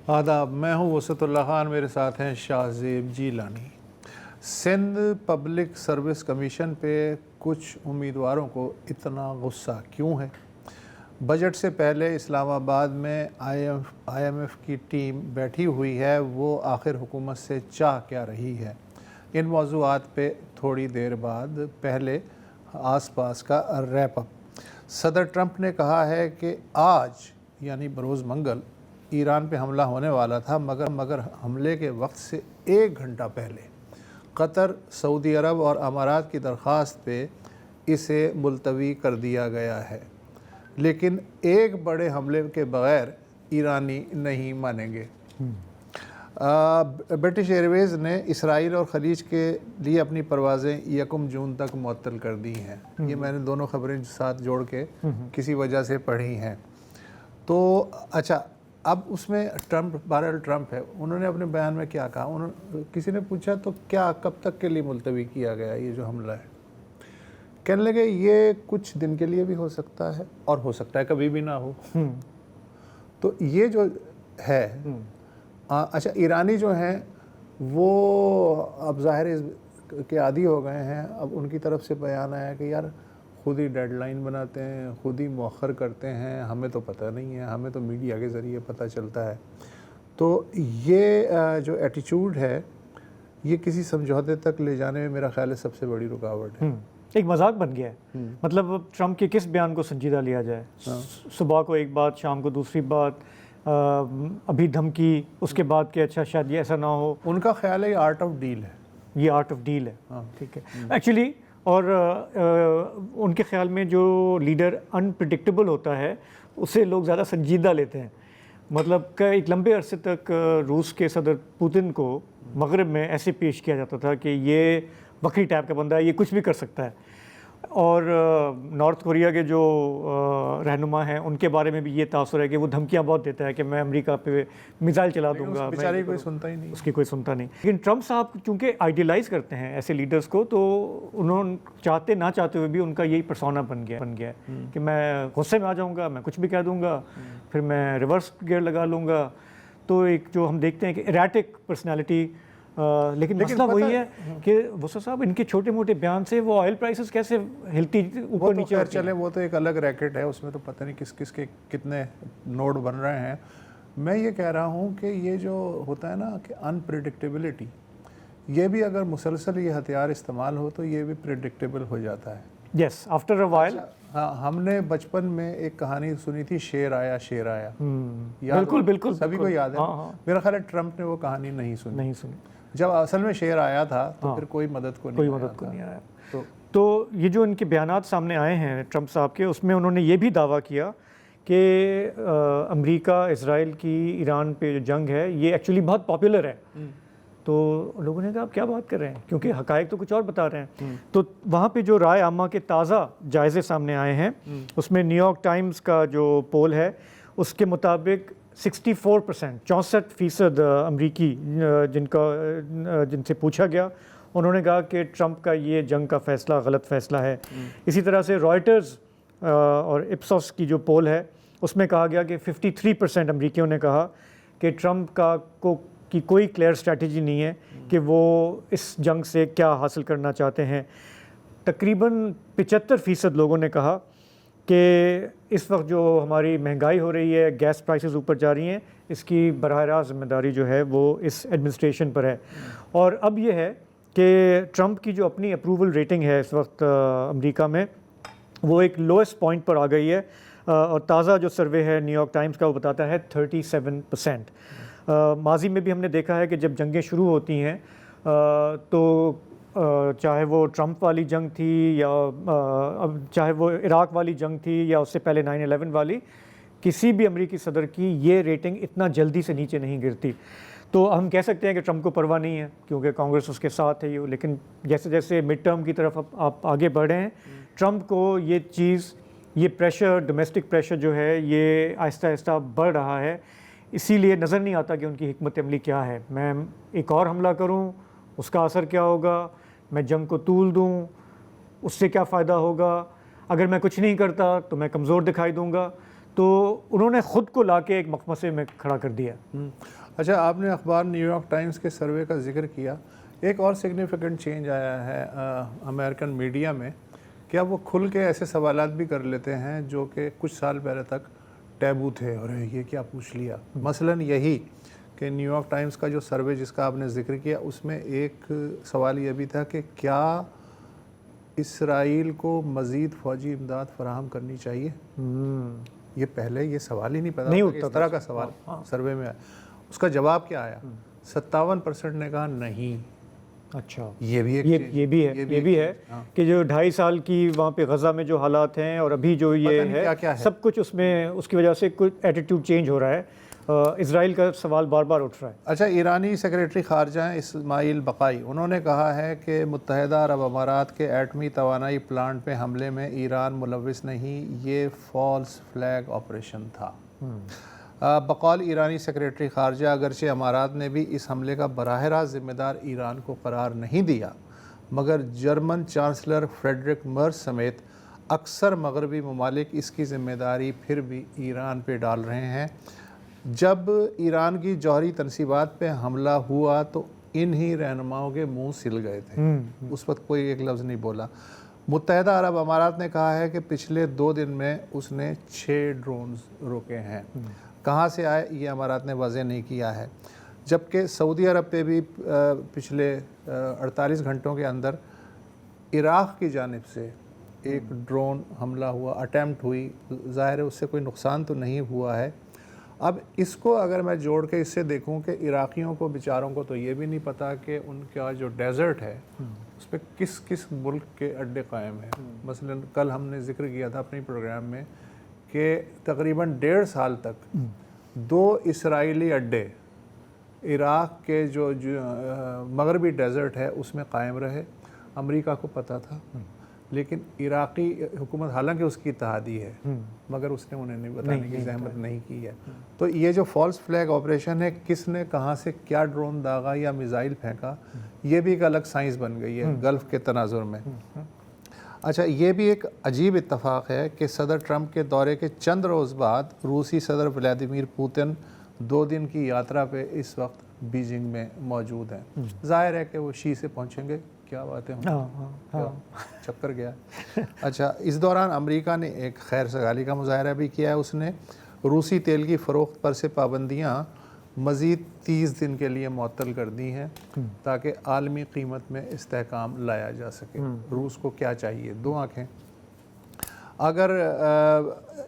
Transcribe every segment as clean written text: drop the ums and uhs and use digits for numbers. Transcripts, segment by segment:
آداب، میں ہوں وسعت اللہ خان، میرے ساتھ ہیں شاہ زیب Jilani. Sindh public service commission پہ کچھ امیدواروں کو اتنا غصہ کیوں ہے؟ بجٹ سے پہلے اسلام آباد میں آئی ایم ایف کی ٹیم بیٹھی ہوئی ہے، وہ آخر حکومت سے چاہ کیا رہی ہے؟ ان موضوعات پہ تھوڑی دیر بعد پہلے آس پاس کا ریپ اپ۔ صدر ٹرمپ نے کہا ہے کہ آج یعنی بروز منگل ایران پہ حملہ ہونے والا تھا، مگر حملے کے وقت سے 1 گھنٹہ پہلے قطر، سعودی عرب اور امارات کی درخواست پہ اسے ملتوی کر دیا گیا ہے، لیکن ایک بڑے حملے کے بغیر ایرانی نہیں مانیں گے۔ برٹش ایئر ویز نے اسرائیل اور خلیج کے لیے اپنی پروازیں 1 جون تک معطل کر دی ہیں۔ یہ میں نے دونوں خبریں ساتھ جوڑ کے کسی وجہ سے پڑھی ہیں۔ تو اچھا، اب اس میں بہرحال ٹرمپ ہے، انہوں نے اپنے بیان میں کیا کہا؟ کسی نے پوچھا تو کیا کب تک کے لیے ملتوی کیا گیا یہ جو حملہ ہے؟ کہنے لگے یہ کچھ دن کے لیے بھی ہو سکتا ہے اور ہو سکتا ہے کبھی بھی نہ ہو۔ تو یہ جو ہے اچھا، ایرانی جو ہیں وہ اب ظاہر کے عادی ہو گئے ہیں، اب ان کی طرف سے بیان آیا کہ یار خود ہی ڈیڈ لائن بناتے ہیں، خود ہی مؤخر کرتے ہیں، ہمیں تو پتہ نہیں ہے، ہمیں تو میڈیا کے ذریعے پتہ چلتا ہے۔ تو یہ جو ایٹیچیوڈ ہے یہ کسی سمجھوتے تک لے جانے میں میرا خیال ہے سب سے بڑی رکاوٹ ہے۔ ایک مذاق بن گیا ہے، مطلب ٹرمپ کے کس بیان کو سنجیدہ لیا جائے؟ صبح کو ایک بات، شام کو دوسری بات، ابھی دھمکی، اس کے بعد کہ اچھا شاید یہ ایسا نہ ہو۔ ان کا خیال ہے یہ آرٹ آف ڈیل ہے، یہ آرٹ آف ڈیل ہے، ٹھیک ہے ایکچولی۔ اور ان کے خیال میں جو لیڈر انپریڈکٹیبل ہوتا ہے اسے لوگ زیادہ سنجیدہ لیتے ہیں۔ مطلب کہ ایک لمبے عرصے تک روس کے صدر پوتن کو مغرب میں ایسے پیش کیا جاتا تھا کہ یہ بکری ٹائپ کا بندہ ہے، یہ کچھ بھی کر سکتا ہے۔ اور نارتھ کوریا کے جو رہنما ہیں ان کے بارے میں بھی یہ تاثر ہے کہ وہ دھمکیاں بہت دیتا ہے کہ میں امریکہ پہ میزائل چلا دوں گا، بیچارے کوئی سنتا ہی نہیں، اس کی کوئی سنتا نہیں۔ لیکن ٹرمپ صاحب چونکہ آئیڈیلائز کرتے ہیں ایسے لیڈرز کو، تو انہوں چاہتے نہ چاہتے ہوئے بھی ان کا یہی پرسونا بن گیا ہے کہ میں غصے میں آ جاؤں گا، میں کچھ بھی کہہ دوں گا، پھر میں ریورس گیئر لگا لوں گا۔ تو ایک جو ہم دیکھتے ہیں کہ ایریٹک پرسنالٹی، لیکن مسئلہ وہی ہے کہ وسعت صاحب ان کے چھوٹے موٹے بیان سے وہ آئل پرائسز کیسے ہلتی اوپر نیچے ہوتی ہیں؟ چلے وہ تو ایک الگ ریکٹ ہے، اس میں تو پتہ نہیں کس کس کے کتنے نوڈ بن رہے ہیں۔ میں یہ کہہ رہا ہوں کہ یہ جو ہوتا ہے نا کہ انپریڈکٹیبلٹی، یہ بھی اگر مسلسل یہ ہتھیار استعمال ہو تو یہ بھی پریڈکٹیبل ہو جاتا ہے۔ یس، آفٹر اے وائل۔ ہاں، ہم نے بچپن میں ایک کہانی سنی تھی، شیر آیا شیر آیا، بالکل بالکل سبھی کو یاد ہے۔ میرا خیال ہے ٹرمپ نے وہ کہانی نہیں سنی، جب اصل میں شیر آیا تھا تو پھر کوئی مدد کو نہیں آیا۔ تو یہ جو ان کے بیانات سامنے آئے ہیں ٹرمپ صاحب کے، اس میں انہوں نے یہ بھی دعویٰ کیا کہ امریکہ اسرائیل کی ایران پہ جو جنگ ہے یہ ایکچولی بہت پاپولر ہے۔ تو لوگوں نے کہا آپ کیا بات کر رہے ہیں، کیونکہ حقائق تو کچھ اور بتا رہے ہیں۔ تو وہاں پہ جو رائے عامہ کے تازہ جائزے سامنے آئے ہیں، اس میں نیو یارک ٹائمز کا جو پول ہے اس کے مطابق 64%، 64% امریکی جن سے پوچھا گیا، انہوں نے کہا کہ ٹرمپ کا یہ جنگ کا فیصلہ غلط فیصلہ ہے۔ اسی طرح سے رائٹرز اور اپسوس کی جو پول ہے اس میں کہا گیا کہ 53% امریکیوں نے کہا کہ ٹرمپ کی کوئی کلیئر اسٹریٹجی نہیں ہے کہ وہ اس جنگ سے کیا حاصل کرنا چاہتے ہیں۔ تقریباً 75% لوگوں نے کہا کہ اس وقت جو ہماری مہنگائی ہو رہی ہے، گیس پرائسز اوپر جا رہی ہیں، اس کی براہ راست ذمہ داری جو ہے وہ اس ایڈمنسٹریشن پر ہے۔ اور اب یہ ہے کہ ٹرمپ کی جو اپنی اپروول ریٹنگ ہے اس وقت امریکہ میں، وہ ایک لوئسٹ پوائنٹ پر آ گئی ہے۔ اور تازہ جو سروے ہے نیو یارک ٹائمز کا وہ بتاتا ہے 37%۔ ماضی میں بھی ہم نے دیکھا ہے کہ جب جنگیں شروع ہوتی ہیں تو چاہے وہ ٹرمپ والی جنگ تھی یا چاہے وہ عراق والی جنگ تھی یا اس سے پہلے 9/11 والی، کسی بھی امریکی صدر کی یہ ریٹنگ اتنا جلدی سے نیچے نہیں گرتی۔ تو ہم کہہ سکتے ہیں کہ ٹرمپ کو پرواہ نہیں ہے کیونکہ کانگریس اس کے ساتھ ہے، لیکن جیسے جیسے مڈ ٹرم کی طرف آپ آگے بڑھ رہے ہیں، ٹرمپ کو یہ چیز، یہ پریشر، ڈومیسٹک پریشر جو ہے یہ آہستہ آہستہ بڑھ رہا ہے۔ اسی لیے نظر نہیں آتا کہ ان کی حکمت عملی کیا ہے۔ میں ایک اور حملہ کروں، اس کا اثر کیا ہوگا، میں جنگ کو طول دوں، اس سے کیا فائدہ ہوگا، اگر میں کچھ نہیں کرتا تو میں کمزور دکھائی دوں گا۔ تو انہوں نے خود کو لا کے ایک مخمصے میں کھڑا کر دیا. اچھا، آپ نے اخبار نیو یارک ٹائمز کے سروے کا ذکر کیا. ایک اور سگنیفیکنٹ چینج آیا ہے امریکن میڈیا میں کہ اب وہ کھل کے ایسے سوالات بھی کر لیتے ہیں جو کہ کچھ سال پہلے تک ٹیبو تھے. اور یہ کیا پوچھ لیا؟ مثلاً یہی کہ نیو یارک ٹائمز کا جو سروے جس کا آپ نے ذکر کیا، اس میں ایک سوال یہ بھی تھا کہ کیا اسرائیل کو مزید فوجی امداد فراہم کرنی چاہیے. یہ پہلے یہ سوال ہی نہیں پیدا ہوتا کہ اس طرح کا سوال سروے میں آیا. اس کا جواب کیا آیا؟ 57% نے کہا نہیں. اچھا، یہ بھی یہ بھی ہے کہ جو 2.5 سال کی وہاں پہ غزہ میں جو حالات ہیں اور ابھی جو یہ ہے سب کچھ اس میں اس کی وجہ سے کچھ ایٹیٹیوڈ چینج ہو رہا ہے. اسرائیل کا سوال بار بار اٹھ رہا ہے. اچھا، ایرانی سیکریٹری خارجہ ہیں اسماعیل بقائی، انہوں نے کہا ہے کہ متحدہ عرب امارات کے ایٹمی توانائی پلانٹ پہ حملے میں ایران ملوث نہیں، یہ فالس فلیگ آپریشن تھا. بقول ایرانی سیکریٹری خارجہ، اگرچہ امارات نے بھی اس حملے کا براہ راست ذمہ دار ایران کو قرار نہیں دیا، مگر جرمن چانسلر فریڈرک مرز سمیت اکثر مغربی ممالک اس کی ذمہ داری پھر بھی ایران پہ ڈال رہے ہیں. جب ایران کی جوہری تنصیبات پہ حملہ ہوا تو انہی رہنماؤں کے منہ سل گئے تھے. اس وقت کوئی ایک لفظ نہیں بولا. متحدہ عرب امارات نے کہا ہے کہ پچھلے 2 دن میں اس نے 6 ڈرونز روکے ہیں. کہاں سے آئے یہ امارات نے واضح نہیں کیا ہے. جبکہ سعودی عرب پہ بھی پچھلے 48 گھنٹوں کے اندر عراق کی جانب سے ایک ڈرون حملہ ہوا، اٹیمپٹ ہوئی. ظاہر ہے اس سے کوئی نقصان تو نہیں ہوا ہے. اب اس کو اگر میں جوڑ کے اس سے دیکھوں کہ عراقیوں کو بیچاروں کو تو یہ بھی نہیں پتا کہ ان کا جو ڈیزرٹ ہے اس پہ کس کس ملک کے اڈے قائم ہیں. مثلا کل ہم نے ذکر کیا تھا اپنی پروگرام میں کہ تقریباً 1.5 سال تک 2 اسرائیلی اڈے عراق کے جو مغربی ڈیزرٹ ہے اس میں قائم رہے. امریکہ کو پتہ تھا، لیکن عراقی حکومت حالانکہ اس کی اتحادی ہے مگر اس نے انہیں نہیں بتانے کی زحمت نہیں کی ہے. تو یہ جو فالس فلیگ آپریشن ہے، کس نے کہاں سے کیا ڈرون داغا یا میزائل پھینکا، یہ بھی ایک الگ سائنس بن گئی ہے گلف کے تناظر میں. اچھا، یہ بھی ایک عجیب اتفاق ہے کہ صدر ٹرمپ کے دورے کے چند روز بعد روسی صدر ولادیمیر پوتن 2 دن کی یاترا پہ اس وقت بیجنگ میں موجود ہیں. ظاہر ہے کہ وہ شی سے پہنچیں گے. کیا باتیں ہوں، چکر گیا. اچھا، اس دوران امریکہ نے ایک خیر سگالی کا مظاہرہ بھی کیا ہے. اس نے روسی تیل کی فروخت پر سے پابندیاں مزید 30 دن کے لیے معطل کر دی ہیں تاکہ عالمی قیمت میں استحکام لایا جا سکے. روس کو کیا چاہیے؟ 2 آنکھیں. اگر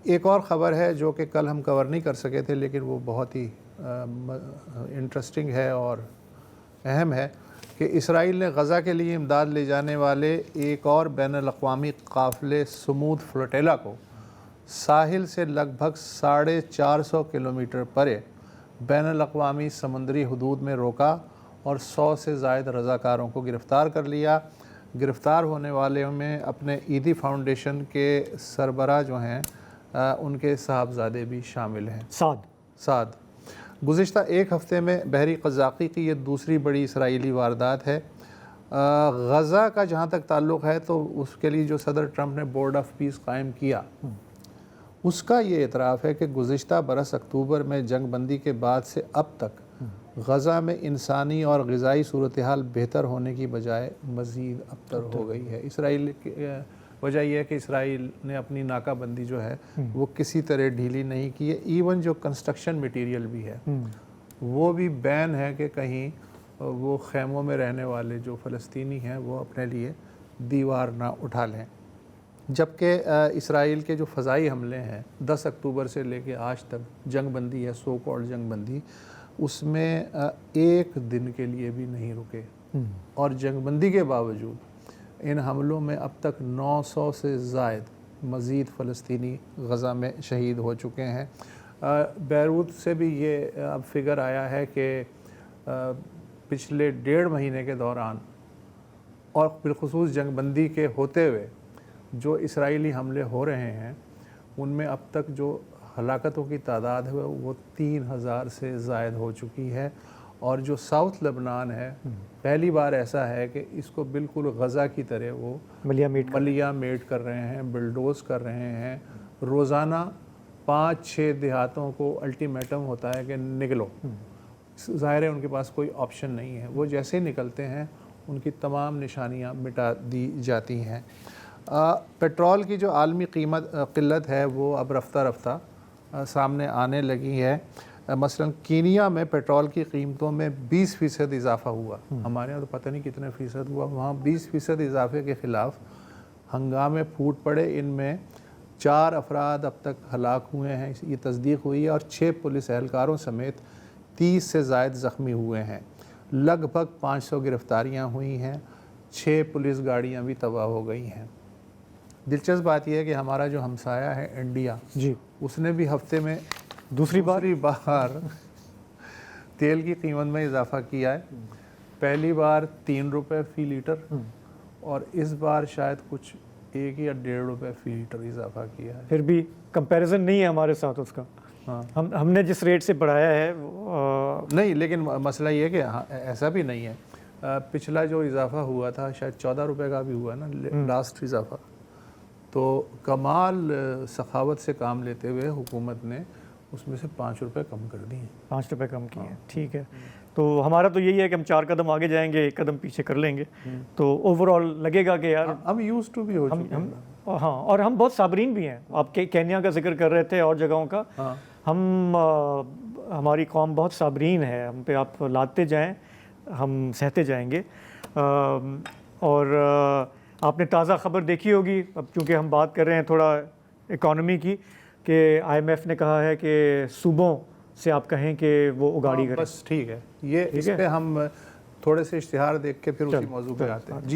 ایک اور خبر ہے جو کہ کل ہم کور نہیں کر سکے تھے لیکن وہ بہت ہی انٹرسٹنگ ہے اور اہم ہے کہ اسرائیل نے غزہ کے لیے امداد لے جانے والے ایک اور بین الاقوامی قافلے سمود فلوٹیلا کو ساحل سے لگ بھگ 450 کلومیٹر پرے بین الاقوامی سمندری حدود میں روکا اور 100 سے زائد رضاکاروں کو گرفتار کر لیا. گرفتار ہونے والوں میں اپنے ایدی فاؤنڈیشن کے سربراہ جو ہیں ان کے صاحبزادے بھی شامل ہیں. سعد. گزشتہ 1 ہفتے میں بحری قزاقی کی یہ دوسری بڑی اسرائیلی واردات ہے. غزہ کا جہاں تک تعلق ہے تو اس کے لیے جو صدر ٹرمپ نے بورڈ آف پیس قائم کیا اس کا یہ اعتراف ہے کہ گزشتہ برس اکتوبر میں جنگ بندی کے بعد سے اب تک غزہ میں انسانی اور غذائی صورتحال بہتر ہونے کی بجائے مزید ابتر ہو گئی ہے. اسرائیل کی وجہ یہ ہے کہ اسرائیل نے اپنی ناکہ بندی جو ہے وہ کسی طرح ڈھیلی نہیں کی ہے. ایون جو کنسٹرکشن مٹیریل بھی ہے وہ بھی بین ہے کہ کہیں وہ خیموں میں رہنے والے جو فلسطینی ہیں وہ اپنے لیے دیوار نہ اٹھا لیں. جبکہ اسرائیل کے جو فضائی حملے ہیں 10 اکتوبر سے لے کے آج تک جنگ بندی ہے، سو کالڈ جنگ بندی، اس میں 1 دن کے لیے بھی نہیں رکے. اور جنگ بندی کے باوجود ان حملوں میں اب تک 900 سے زائد مزید فلسطینی غزہ میں شہید ہو چکے ہیں. بیروت سے بھی یہ اب فگر آیا ہے کہ پچھلے 1.5 مہینے کے دوران اور بالخصوص جنگ بندی کے ہوتے ہوئے جو اسرائیلی حملے ہو رہے ہیں ان میں اب تک جو ہلاکتوں کی تعداد ہے وہ 3000 سے زائد ہو چکی ہے. اور جو ساؤتھ لبنان ہے پہلی بار ایسا ہے کہ اس کو بالکل غزہ کی طرح وہ ملیہ میٹ کر رہے ہیں، بلڈوز کر رہے ہیں. روزانہ 5-6 دیہاتوں کو الٹیمیٹم ہوتا ہے کہ نکلو. ظاہر ہے ان کے پاس کوئی آپشن نہیں ہے, وہ جیسے ہی نکلتے ہیں ان کی تمام نشانیاں مٹا دی جاتی ہیں. پیٹرول کی جو عالمی قلت ہے وہ اب رفتہ رفتہ سامنے آنے لگی ہے. مثلا کینیا میں پیٹرول کی قیمتوں میں 20% اضافہ ہوا. ہمارے یہاں تو پتہ نہیں کتنے فیصد ہوا, وہاں 20% اضافے کے خلاف ہنگامے پھوٹ پڑے. ان میں 4 افراد اب تک ہلاک ہوئے ہیں, یہ تصدیق ہوئی ہے, اور 6 پولیس اہلکاروں سمیت 30 سے زائد زخمی ہوئے ہیں. لگ بھگ 500 گرفتاریاں ہوئی ہیں, 6 پولیس گاڑیاں بھی تباہ ہو گئی ہیں. دلچسپ بات یہ ہے کہ ہمارا جو ہمسایہ ہے انڈیا, جی, اس نے بھی ہفتے میں دوسری بار تیل کی قیمت میں اضافہ کیا ہے. پہلی بار 3 روپے فی لیٹر, اور اس بار شاید کچھ 1 یا 1.5 روپے فی لیٹر اضافہ کیا ہے. پھر بھی کمپیریزن نہیں ہے ہمارے ساتھ اس کا. ہاں ہم نے جس ریٹ سے بڑھایا ہے نہیں, لیکن مسئلہ یہ ہے کہ ایسا بھی نہیں ہے. پچھلا جو اضافہ ہوا تھا شاید 14 روپے کا بھی ہوا نا لاسٹ اضافہ. تو کمال سخاوت سے کام لیتے ہوئے حکومت نے اس میں سے 5 روپے کم کر دیے. 5 روپے کم کیے ہیں, ٹھیک ہے. تو ہمارا تو یہی ہے کہ ہم 4 قدم آگے جائیں گے, 1 قدم پیچھے کر لیں گے. تو اوور آل لگے گا کہ یار ہم یوز ٹو بھی ہو چکے ہیں. ہاں, اور ہم بہت صابرین بھی ہیں. آپ کینیا کا ذکر کر رہے تھے اور جگہوں کا. ہماری قوم بہت صابرین ہے, ہم پہ آپ لاتے جائیں ہم سہتے جائیں گے. اور آپ نے تازہ خبر دیکھی ہوگی, اب چونکہ ہم بات کر رہے ہیں تھوڑا اکانومی کی, کہ IMF نے کہا ہے کہ صوبوں سے آپ کہیں کہ وہ اگاڑی کریں. بس ٹھیک ہے, یہ اس پہ ہم تھوڑے سے اشتہار دیکھ کے پھر اسی موضوع پہ آتے ہیں. جی.